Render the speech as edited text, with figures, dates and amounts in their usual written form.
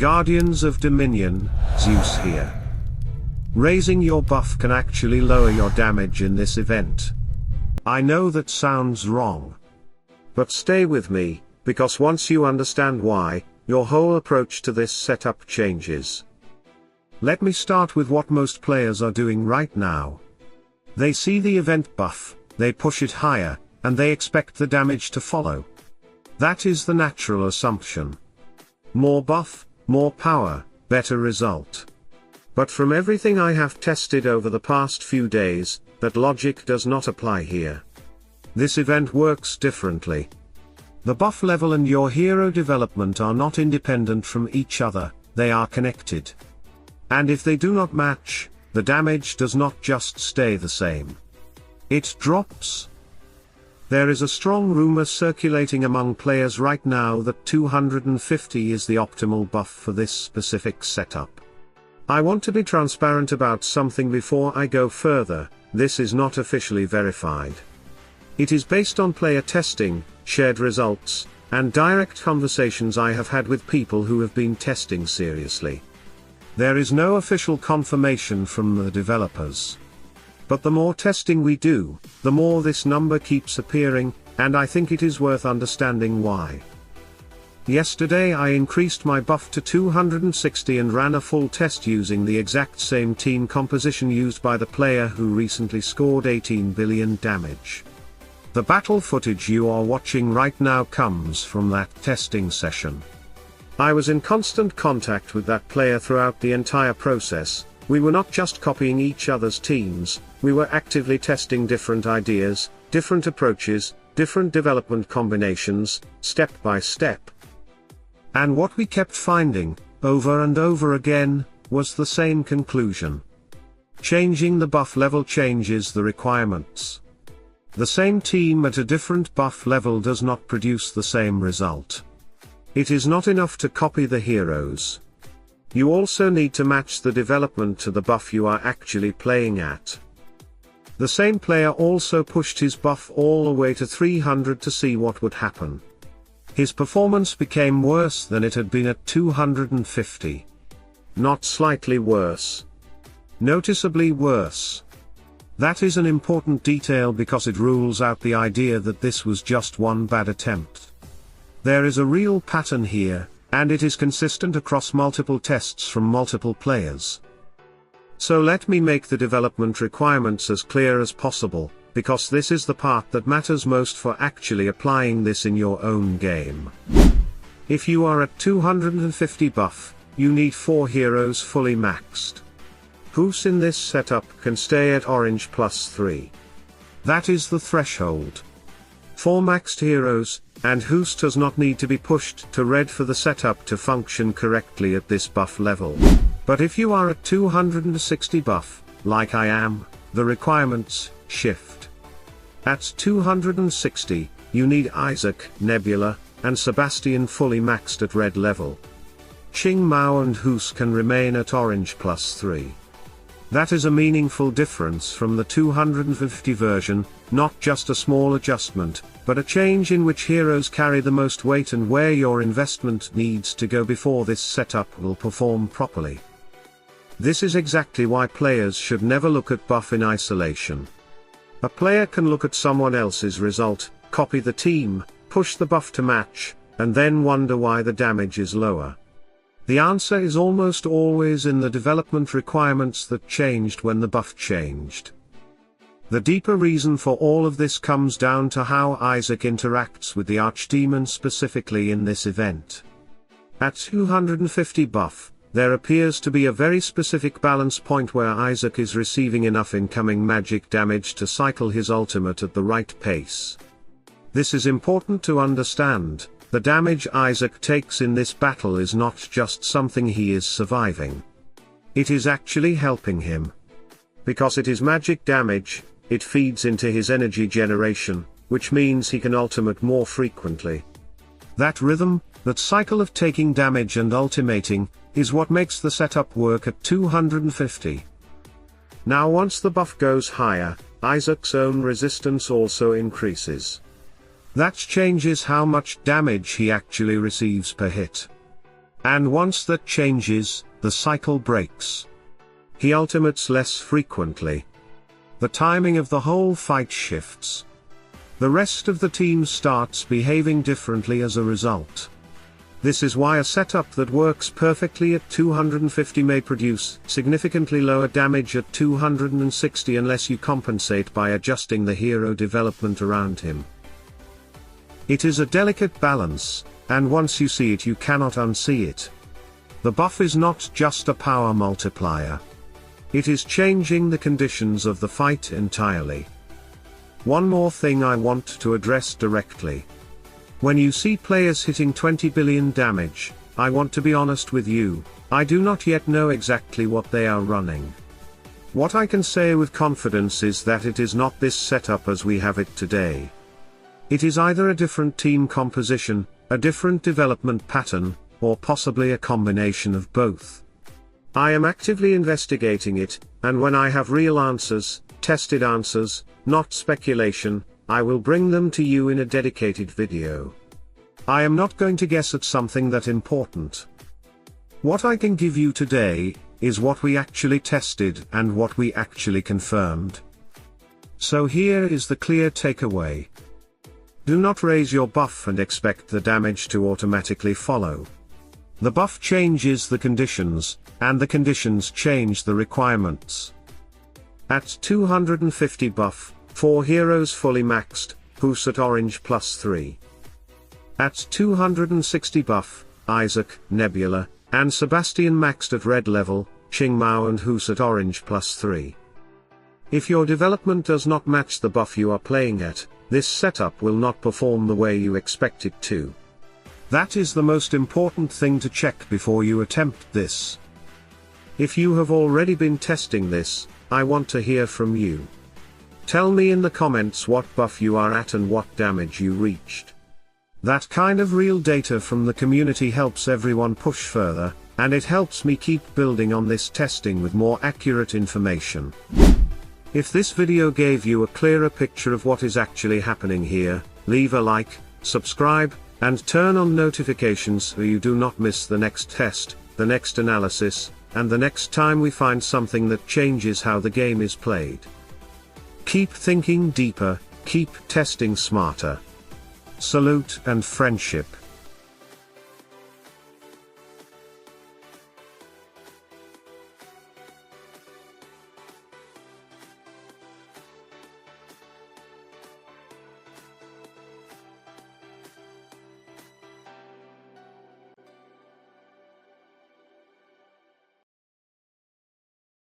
Guardians of Dominion, Zeus here. Raising your buff can actually lower your damage in this event. I know that sounds wrong. But stay with me, because once you understand why, your whole approach to this setup changes. Let me start with what most players are doing right now. They see the event buff, they push it higher, and they expect the damage to follow. That is the natural assumption. More buff, more power, better result. But from everything I have tested over the past few days, that logic does not apply here. This event works differently. The buff level and your hero development are not independent from each other, they are connected. And if they do not match, the damage does not just stay the same. It drops. There is a strong rumor circulating among players right now that 250 is the optimal buff for this specific setup. I want to be transparent about something before I go further. This is not officially verified. It is based on player testing, shared results, and direct conversations I have had with people who have been testing seriously. There is no official confirmation from the developers. But the more testing we do, the more this number keeps appearing, and I think it is worth understanding why. Yesterday I increased my buff to 260 and ran a full test using the exact same team composition used by the player who recently scored 18 billion damage. The battle footage you are watching right now comes from that testing session. I was in constant contact with that player throughout the entire process. We were not just copying each other's teams, we were actively testing different ideas, different approaches, different development combinations, step by step. And what we kept finding, over and over again, was the same conclusion. Changing the buff level changes the requirements. The same team at a different buff level does not produce the same result. It is not enough to copy the heroes. You also need to match the development to the buff you are actually playing at. The same player also pushed his buff all the way to 300 to see what would happen. His performance became worse than it had been at 250. Not slightly worse. Noticeably worse. That is an important detail because it rules out the idea that this was just one bad attempt. There is a real pattern here, and it is consistent across multiple tests from multiple players. So let me make the development requirements as clear as possible, because this is the part that matters most for actually applying this in your own game. If you are at 250 buff, you need 4 heroes fully maxed. Guus in this setup can stay at orange +3. That is the threshold. 4 maxed heroes, and Guus does not need to be pushed to red for the setup to function correctly at this buff level. But if you are at 260 buff, like I am, the requirements shift. At 260, you need Isaac, Nebula, and Sebastian fully maxed at red level. Qing Mao and Guus can remain at orange +3. That is a meaningful difference from the 250 version, not just a small adjustment, but a change in which heroes carry the most weight and where your investment needs to go before this setup will perform properly. This is exactly why players should never look at buff in isolation. A player can look at someone else's result, copy the team, push the buff to match, and then wonder why the damage is lower. The answer is almost always in the development requirements that changed when the buff changed. The deeper reason for all of this comes down to how Isaac interacts with the Archdemon specifically in this event. At 250 buff, there appears to be a very specific balance point where Isaac is receiving enough incoming magic damage to cycle his ultimate at the right pace. This is important to understand. The damage Isaac takes in this battle is not just something he is surviving. It is actually helping him. Because it is magic damage, it feeds into his energy generation, which means he can ultimate more frequently. That rhythm, that cycle of taking damage and ultimating, is what makes the setup work at 250. Now once the buff goes higher, Isaac's own resistance also increases. That changes how much damage he actually receives per hit. And once that changes, the cycle breaks. He ultimates less frequently. The timing of the whole fight shifts. The rest of the team starts behaving differently as a result. This is why a setup that works perfectly at 250 may produce significantly lower damage at 260 unless you compensate by adjusting the hero development around him. It is a delicate balance, and once you see it you cannot unsee it. The buff is not just a power multiplier. It is changing the conditions of the fight entirely. One more thing I want to address directly. When you see players hitting 20 billion damage, I want to be honest with you, I do not yet know exactly what they are running. What I can say with confidence is that it is not this setup as we have it today. It is either a different team composition, a different development pattern, or possibly a combination of both. I am actively investigating it, and when I have real answers, tested answers, not speculation, I will bring them to you in a dedicated video. I am not going to guess at something that important. What I can give you today, is what we actually tested and what we actually confirmed. So here is the clear takeaway. Do not raise your buff and expect the damage to automatically follow. The buff changes the conditions, and the conditions change the requirements. At 250 buff, 4 heroes fully maxed, Guus at orange +3. At 260 buff, Isaac, Nebula, and Sebastian maxed at red level, Qing Mao and Guus at orange +3. If your development does not match the buff you are playing at, this setup will not perform the way you expect it to. That is the most important thing to check before you attempt this. If you have already been testing this, I want to hear from you. Tell me in the comments what buff you are at and what damage you reached. That kind of real data from the community helps everyone push further, and it helps me keep building on this testing with more accurate information. If this video gave you a clearer picture of what is actually happening here, leave a like, subscribe, and turn on notifications so you do not miss the next test, the next analysis, and the next time we find something that changes how the game is played. Keep thinking deeper, keep testing smarter. Salute and friendship.